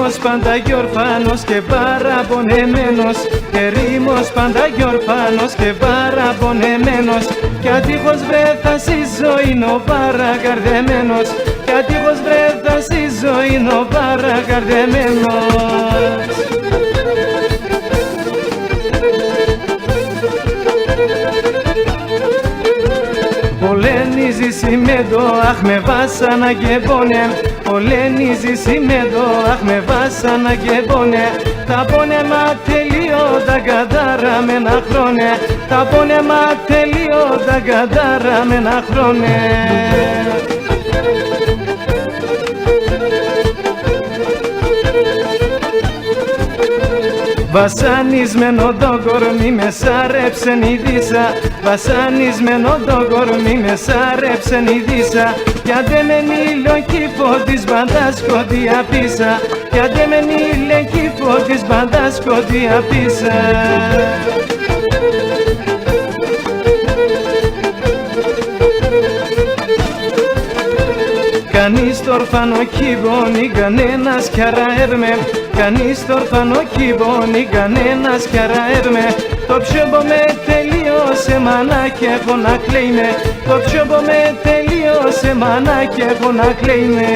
ερήμος πάντα κι ορφάνος και παραπονεμένος, ερήμος πάντα κι ορφάνος και παραπονεμένος, κι ατύχος βρέθα στη ζωή είναι ο παρακαρδεμένος, κι ατύχος βρέθα στη ζωή είναι ο παρακαρδεμένος. Πολένιζη σημέντο, αχ με βάσανα και πόνε. Πολένιζη σημέντο, αχ με βάσανα και πόνε. Τα πόνεμα τελείωτα κατάρα με ένα χρόνε. Τα πόνεμα τελείωτα κατάρα με ένα χρόνε. Βασανισμένο το κορμί με σάρεψεν η Δύσα, βασανισμένο το κορμί με σάρεψεν η Δύσα, κι άντε με νύλο κύφο της μπαντάς σκοτία πίσα, κι άντε με νύλο κύφο της μπαντάς σκοτία πίσα. Κανείς το ορφανό κυβώνει, κανένας κι αραέρμε. Κανείς το ορφανό κυβώνει, κανένας κι αραέρμε. Το ψιόμπο με τελείωσε μάνα και έχω να κλαίμε. Το ψιόμπο με τελείωσε μάνα και έχω να κλαίμε.